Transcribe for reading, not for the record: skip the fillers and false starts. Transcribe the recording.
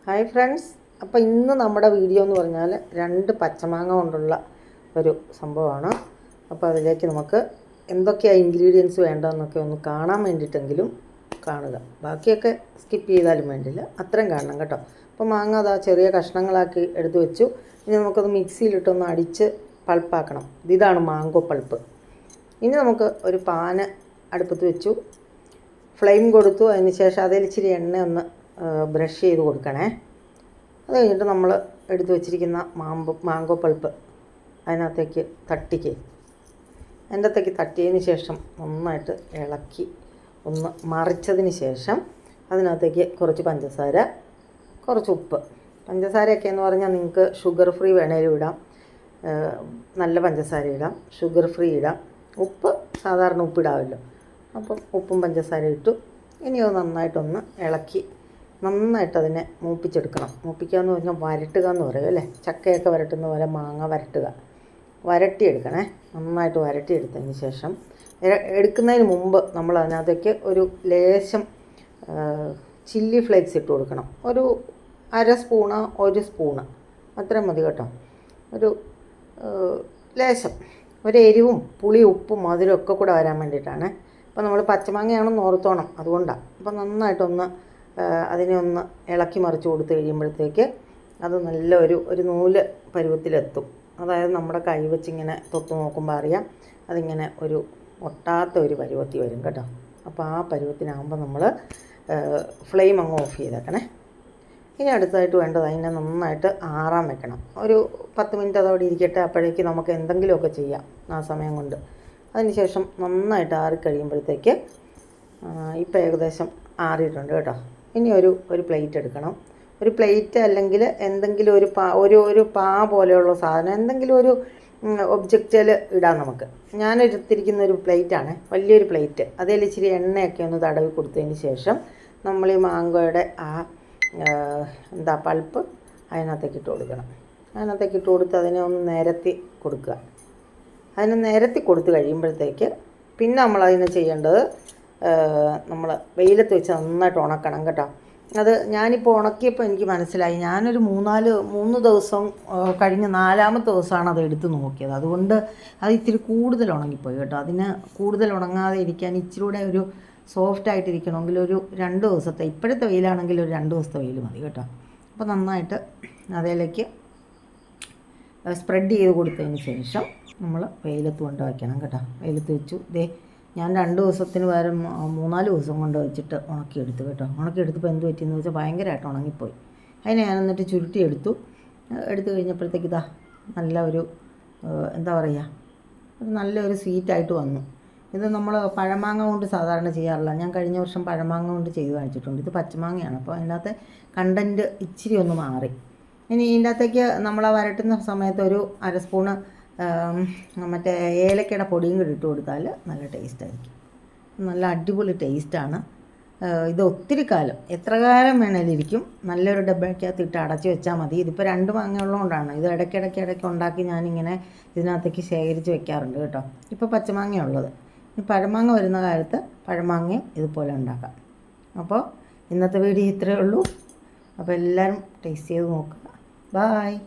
Hi friends, അപ്പോൾ ഇന്ന് നമ്മുടെ വീഡിയോ എന്ന് പറഞ്ഞാൽ 2 പച്ചമാങ്ങ കൊണ്ടുള്ള ഒരു സംഭവമാണ്. അപ്പോൾ അതിലേക്ക് നമുക്ക് എന്തൊക്കെയാണ് ഇൻഗ്രീഡിയൻസ് വേണ്ടതെന്നൊക്കെ ഒന്ന് കാണാൻ വേണ്ടിയിട്ടെങ്കിലും കാണുക. ബാക്കിയൊക്കെ സ്കിപ്പ് ചെയ്താലും വേണ്ടില്ല, അത്രയും കാണണം കേട്ടോ. അപ്പോൾ മാങ്ങ അതാ ചെറിയ കഷ്ണങ്ങളാക്കി എടുത്ത് വെച്ചു. ഇനി നമുക്കത് മിക്സിയിലിട്ടൊന്ന് അടിച്ച് പൾപ്പാക്കണം. ഇതാണ് മാങ്കോ പൾപ്പ്. ഇനി നമുക്ക് ഒരു പാന് അടുപ്പത്ത് വെച്ചു, ഫ്ലെയിം കൊടുത്തു. അതിന് ശേഷം അതിൽ ഇച്ചിരി എണ്ണ ഒന്ന് ബ്രഷ് ചെയ്ത് കൊടുക്കണേ. അത് കഴിഞ്ഞിട്ട് നമ്മൾ എടുത്ത് വെച്ചിരിക്കുന്ന മാങ്കോ പൾപ്പ് അതിനകത്തേക്ക് തട്ടിയതിന് ശേഷം നന്നായിട്ട് ഇളക്കി ഒന്ന് മറിച്ചതിന് ശേഷം അതിനകത്തേക്ക് കുറച്ച് പഞ്ചസാര, കുറച്ച് ഉപ്പ്. പഞ്ചസാരയൊക്കെ എന്ന് പറഞ്ഞാൽ നിങ്ങൾക്ക് ഷുഗർ ഫ്രീ വേണേലും ഇടാം, നല്ല പഞ്ചസാര ഇടാം, ഷുഗർ ഫ്രീ ഇടാം. ഉപ്പ് സാധാരണ ഉപ്പിടാമല്ലോ, അപ്പം ഉപ്പും പഞ്ചസാര ഇട്ടു. ഇനി അത് നന്നായിട്ടൊന്ന് ഇളക്കി നന്നായിട്ട് അതിനെ മൂപ്പിച്ചെടുക്കണം. മൂപ്പിക്കുക എന്ന് പറഞ്ഞാൽ വരട്ടുക എന്ന് പറയും അല്ലേ, ചക്കയൊക്കെ വരട്ടുന്ന പോലെ മാങ്ങ വരട്ടിയെടുക്കണേ. നന്നായിട്ട് വരട്ടിയെടുത്തതിന് ശേഷം എടുക്കുന്നതിന് മുമ്പ് നമ്മൾ അതിനകത്തേക്ക് ഒരു ലേശം ചില്ലി ഫ്ലേക്സ് ഇട്ട് കൊടുക്കണം. ഒരു 1/2 സ്പൂണ് 1 സ്പൂണ് അത്രയും മതി കേട്ടോ. ഒരു ലേശം ഒരു എരിവും പുളി ഉപ്പും മധുരമൊക്കെ കൂടെ വരാൻ വേണ്ടിയിട്ടാണ്. അപ്പോൾ നമ്മൾ പച്ചമാങ്ങയാണെന്ന് ഓർത്തോണം, അതുകൊണ്ടാണ്. അപ്പോൾ നന്നായിട്ടൊന്ന് അതിനെ ഒന്ന് ഇളക്കി മറിച്ച് കൊടുത്ത് കഴിയുമ്പോഴത്തേക്ക് അത് നല്ല ഒരു നൂല് പരുവത്തിലെത്തും. അതായത് നമ്മുടെ കൈ വെച്ചിങ്ങനെ തൊട്ട് നോക്കുമ്പോൾ അറിയാം അതിങ്ങനെ ഒരു ഒട്ടാത്ത ഒരു പരുവത്തിൽ വരും കേട്ടോ. അപ്പോൾ ആ പരുവത്തിനാകുമ്പോൾ നമ്മൾ ഫ്ലെയിം അങ്ങ് ഓഫ് ചെയ്തേക്കണേ. ഇനി അടുത്തായിട്ട് വേണ്ടത് അതിനെ നന്നായിട്ട് ആറാൻ വെക്കണം. ഒരു 10 മിനിറ്റ് അതോടെ ഇരിക്കട്ടെ. അപ്പോഴേക്ക് നമുക്ക് എന്തെങ്കിലുമൊക്കെ ചെയ്യാം ആ സമയം കൊണ്ട്. അതിന് ശേഷം നന്നായിട്ട് ആറിക്കഴിയുമ്പോഴത്തേക്ക് ഇപ്പോൾ ഏകദേശം ആറിയിട്ടുണ്ട് കേട്ടോ. ഇനി ഒരു പ്ലേറ്റ് എടുക്കണം. ഒരു പ്ലേറ്റ് അല്ലെങ്കിൽ എന്തെങ്കിലും ഒരു പാ പോലെയുള്ള സാധനം, എന്തെങ്കിലും ഒരു ഒബ്ജക്റ്റിൽ ഇടാം നമുക്ക്. ഞാനെടുത്തിരിക്കുന്ന ഒരു പ്ലേറ്റാണ്, വലിയൊരു പ്ലേറ്റ്. അതിൽ ഇച്ചിരി എണ്ണയൊക്കെ ഒന്ന് തടവി കൊടുത്തതിന് ശേഷം നമ്മൾ ഈ മാങ്കോയുടെ പൾപ്പ് അതിനകത്തേക്ക് ഇട്ട് കൊടുക്കണം. അതിനകത്തേക്ക് ഇട്ട് കൊടുത്ത് അതിനെ ഒന്ന് നിരത്തി കൊടുക്കുക. അതിനെ നിരത്തി കൊടുത്ത് കഴിയുമ്പോഴത്തേക്ക് പിന്നെ നമ്മളതിനെ ചെയ്യേണ്ടത് നമ്മൾ വെയിലത്ത് വെച്ച് നന്നായിട്ട് ഉണക്കണം കേട്ടോ. അത് ഞാനിപ്പോൾ ഉണക്കിയപ്പോൾ എനിക്ക് മനസ്സിലായി, ഞാനൊരു 3 ദിവസം കഴിഞ്ഞ് 4ാമത്തെ ദിവസമാണ് അത് എടുത്ത് നോക്കിയത്. അതുകൊണ്ട് അത് ഇത്തിരി കൂടുതൽ ഉണങ്ങിപ്പോയി കേട്ടോ. അതിന് കൂടുതൽ ഉണങ്ങാതെ ഇരിക്കാൻ ഇച്ചിരി കൂടെ ഒരു സോഫ്റ്റായിട്ടിരിക്കണമെങ്കിൽ ഒരു 2 ദിവസത്തെ, ഇപ്പോഴത്തെ വെയിലാണെങ്കിൽ ഒരു 2 ദിവസത്തെ വെയിൽ മതി കേട്ടോ. അപ്പോൾ നന്നായിട്ട് അതിലേക്ക് സ്പ്രെഡ് ചെയ്ത് കൊടുത്തതിന് ശേഷം നമ്മൾ വെയിലത്ത് കൊണ്ട് വയ്ക്കണം കേട്ടോ. വെയിലത്ത് വെച്ചു. ഞാൻ 2 ദിവസത്തിന് പകരം 3-4 ദിവസം കൊണ്ട് വെച്ചിട്ട് ഉണക്കിയെടുത്തു കേട്ടോ. ഉണക്കിയെടുത്തപ്പോൾ എന്ത് പറ്റിയെന്ന് വെച്ചാൽ ഭയങ്കരമായിട്ട് ഉണങ്ങിപ്പോയി. അതിനെ ഞാൻ എന്നിട്ട് ചുരുട്ടിയെടുത്തു. എടുത്തു കഴിഞ്ഞപ്പോഴത്തേക്ക് ഇതാ നല്ല ഒരു നല്ലൊരു സ്വീറ്റായിട്ട് വന്നു. ഇത് നമ്മൾ പഴമാങ്ങ കൊണ്ട് സാധാരണ ചെയ്യാറില്ല. ഞാൻ കഴിഞ്ഞ വർഷം പഴമാങ്ങ കൊണ്ട് ചെയ്ത് കാണിച്ചിട്ടുണ്ട്. ഇത് പച്ചമാങ്ങയാണ്, അപ്പോൾ അതിനകത്ത് കണ്ടൻറ്റ് ഇച്ചിരി ഒന്ന് മാറി. ഇനി ഇതിൻ്റെ അകത്തേക്ക് നമ്മൾ വരട്ടുന്ന സമയത്ത് ഒരു 1/2 സ്പൂണ് മറ്റേ ഏലക്കയുടെ പൊടിയും കൂടി ഇട്ട് കൊടുത്താൽ നല്ല ടേസ്റ്റായിരിക്കും. നല്ല അടിപൊളി ടേസ്റ്റാണ് ഇത്. ഒത്തിരി കാലം, എത്ര കാലം വേണേലും ഇരിക്കും. നല്ലൊരു ഡബ്ബയ്ക്കകത്ത് ഇട്ട് അടച്ച് വെച്ചാൽ മതി. ഇതിപ്പോൾ 2 മാങ്ങ ഉള്ളതുകൊണ്ടാണ് ഇത് ഇടയ്ക്കിടയ്ക്ക് ഉണ്ടാക്കി ഞാനിങ്ങനെ ഇതിനകത്തേക്ക് ശേഖരിച്ച് വെക്കാറുണ്ട് കേട്ടോ. ഇപ്പോൾ പച്ചമാങ്ങ ഉള്ളത്. ഈ പഴമാങ്ങ വരുന്ന കാലത്ത് പഴമാങ്ങയും ഇതുപോലെ ഉണ്ടാക്കാം. അപ്പോൾ ഇന്നത്തെ വീഡിയോ ഇത്രയേ ഉള്ളൂ. അപ്പോൾ എല്ലാവരും ടേസ്റ്റ് ചെയ്ത് നോക്കുക. ബായ്.